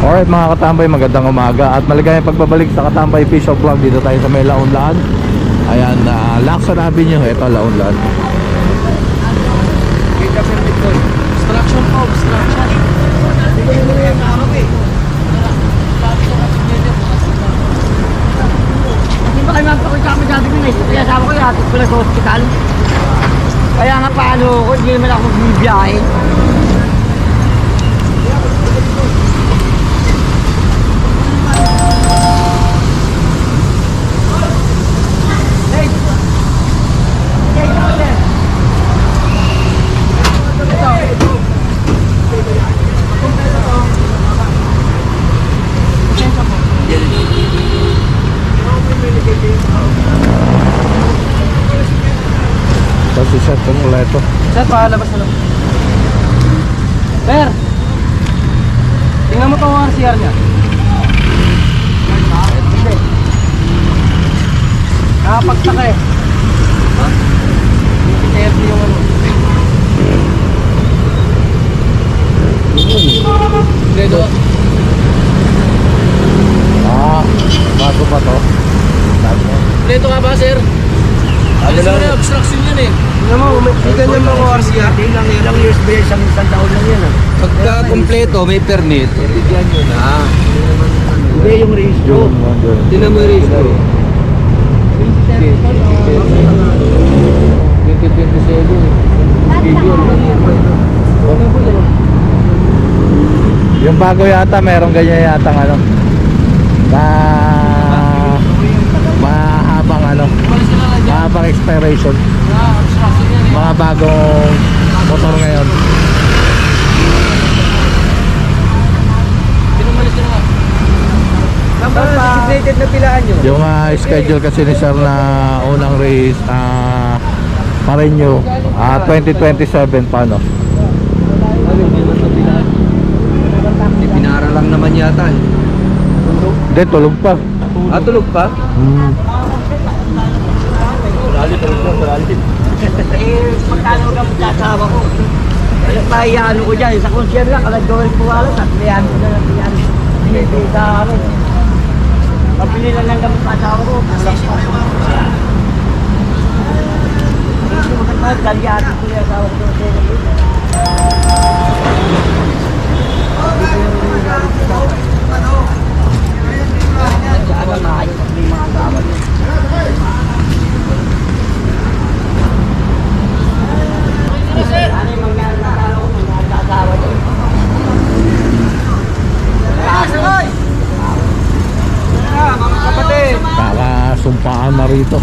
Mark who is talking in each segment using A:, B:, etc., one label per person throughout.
A: Alright mga katambay, magandang umaga at maligayang pagbabalik sa Katambay Official Vlog. Dito tayo sa may Launlaan. Ayan, Lacson Avenue. Ito, Launlaan.
B: Obstruction po, obstruction. Hindi ba kayo magpakoy sa amin sabi ko na kaya sabi ko yatid ko na sa hospital. Kaya nga paano ko, hindi naman ako bibiyahe.
A: Si Sir kompleto.
B: Sir, palabas na lang. Sir! Tingnan mo itong RCR niya. Hindi. Nakapagtaka eh. Ha? PTFD yung ano. Dedo.
A: Bago pa to.
B: Dedo nga ba, sir? Ano lang? Obstruction yan eh. Tingnan mo, may ganyan mga RCR.
C: Ilang years ba yan? Isang taon lang yan.
B: Pagka kompleto, may permit.
C: Bigyan nyo na. Hindi yung registro.
B: Tingnan mo yung registro.
A: 2027. Yung bago yata, merong ganyan yata ano. Mahabang ano. Mahabang expiration. Mga bagong motor ngayon.
C: Designated na pilaan nyo.
A: Yung schedule kasi ni Sir na unang race pa-renew 2027 pa no?
C: Pinara lang naman yata eh.
A: Hindi, tulog pa.
C: Tulog pa?
B: Magkano ka magkasama ko? Nagpahiyano ko dyan, sa concert lang, kalagawin po alas, at liyan ko na lang yan. Hindi sa ano. Pabili lang ng gamit masawa ko. Galyati ko yung asawa ko. Saan na ayos ang mga asawa niya. Ano yung mga asawa niya? Mga kapatid!
A: Kakasumpaan na rito.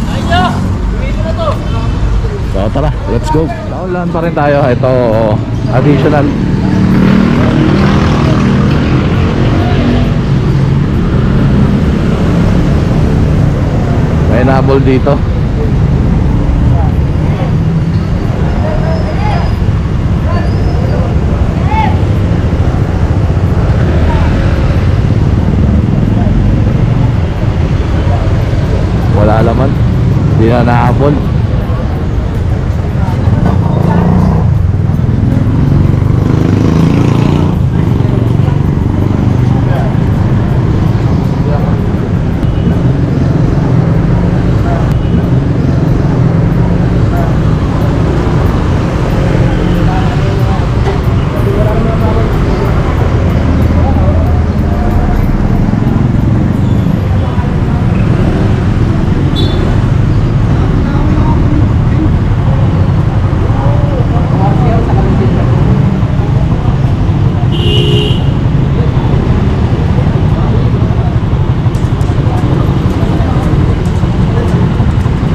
A: So tara, let's go. Launlaan pa rin tayo. Ito, additional. May nabol dito. Wala laman. Hindi na naabol.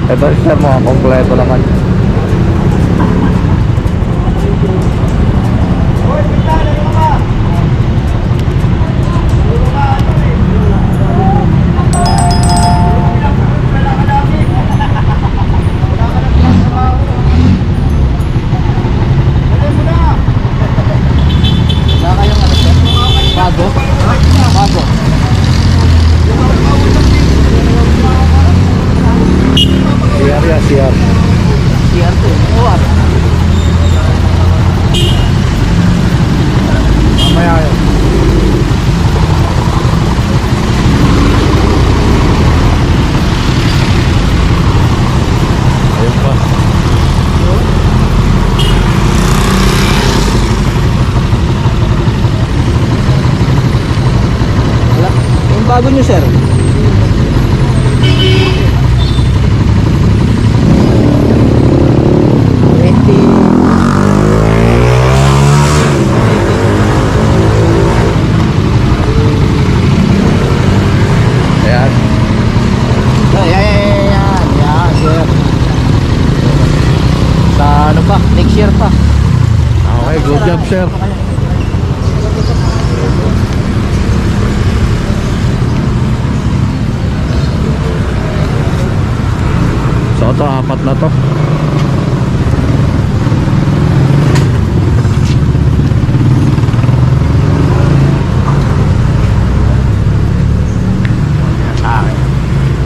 A: Ito siya mga kompleto naman. Bago. CR.
B: sir.
A: Ayan.
B: Yan, sir. Sa ano pa? Next year pa.
A: Okay, good job, sir. So ito, apat na to.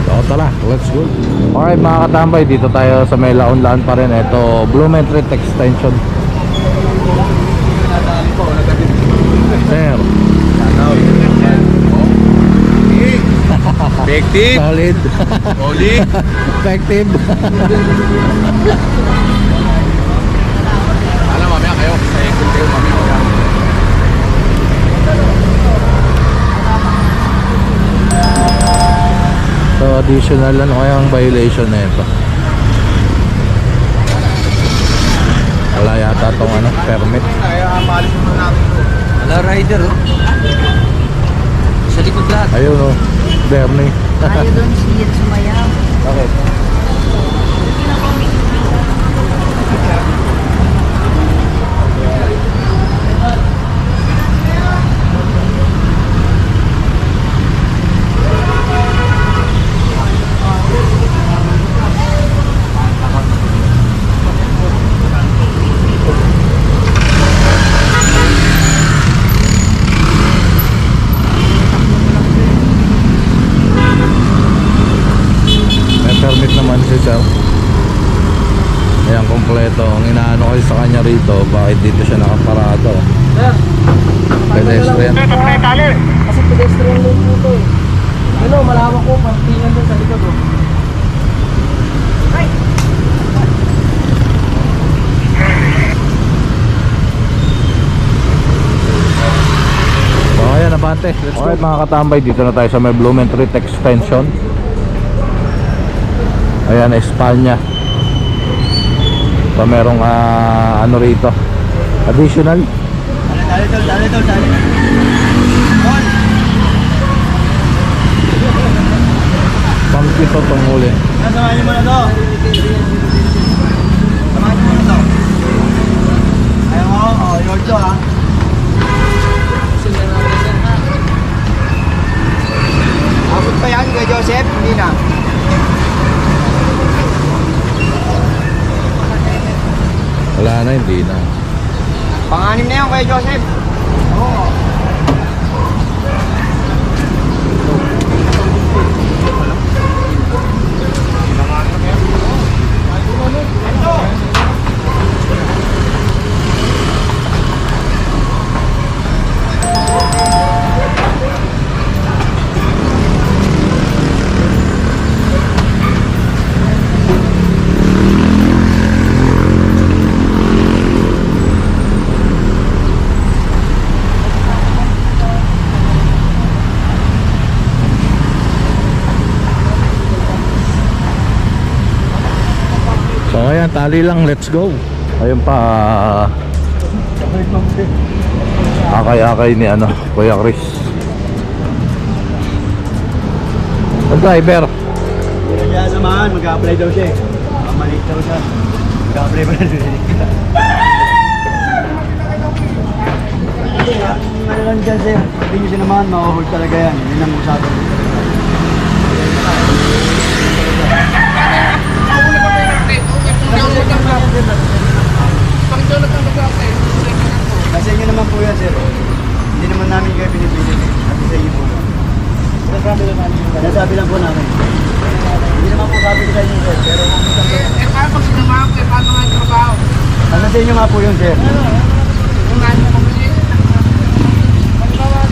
A: So tara, let's go. Alright mga katambay, dito tayo sa may laon-laan pa rin. Ito, Blooming Street Extension. Sir.
C: Effective.
A: Solid.
C: Oli.
A: Effective.
C: Alam, mamaya kayo. Sa ikot kayo, mamaya.
A: So additional ano kayang violation na ito? Wala yata tong ano, permit.
C: Kaya maalis naman natin ito.
B: Wala rider, oh. Sa likod lahat.
A: Ayun o, Bernie.
D: Ayaw doon siya sumayaw.
A: Okay. May permit naman si sir. Ayan, kompleto. Ang inaano ko sa kanya rito, bakit dito siya nakaparado?
B: Sir.
A: Pedestrian.
B: Kasi pedestrian lane po ito eh. Ano, malawak ko, partingan doon sa likod oh.
A: So ayan, abante. Alright mga katambay, dito na tayo sa may Blooming Street Extension. Ayan, Espanya. So merong ano rito, additional.
B: Dali.
A: Pangkito tong huli.
B: Samahan niyo muna to. Samahan niyo muna to. Ayaw mo, Yorjo ha. Abot pa yan kay Joseph? Hindi na.
A: Wala na, hindi na.
B: Pang-anim na yan kay Joseph. Oo.
A: So ayan, tali lang, let's go. Ayun pa, akay-akay ni ano, Kuya Chris. Ang driver.
B: Kaya samahan, mag-a-apply daw siya eh. Mamalit daw siya. Mag-a-apply pa na rin. Ano lang dyan sir, sabi niyo sinamahan, ma-hold talaga yan. Yun ang usapan. Kasi inyo naman po yan sir. Hindi naman namin kayo pinipilit. Kasi sa inyo po. Nasabi lang po namin. Hindi naman po sabi ko sa inyo sir. Pero
C: Paano pag sinamahan ko? Paano nga yung trabaho?
B: ano sa inyo nga po yun sir?
C: Kung naan mo pamili.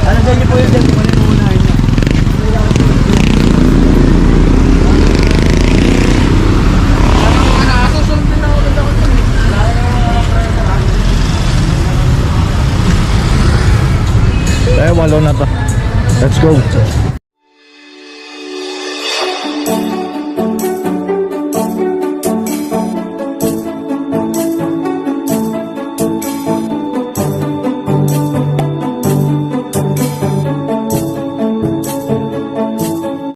B: Ano sa inyo po yun sir? Kung ano yung unahin niyo?
C: Susunod din ako ulit ako dun.
A: Eh, walo na to. Let's go.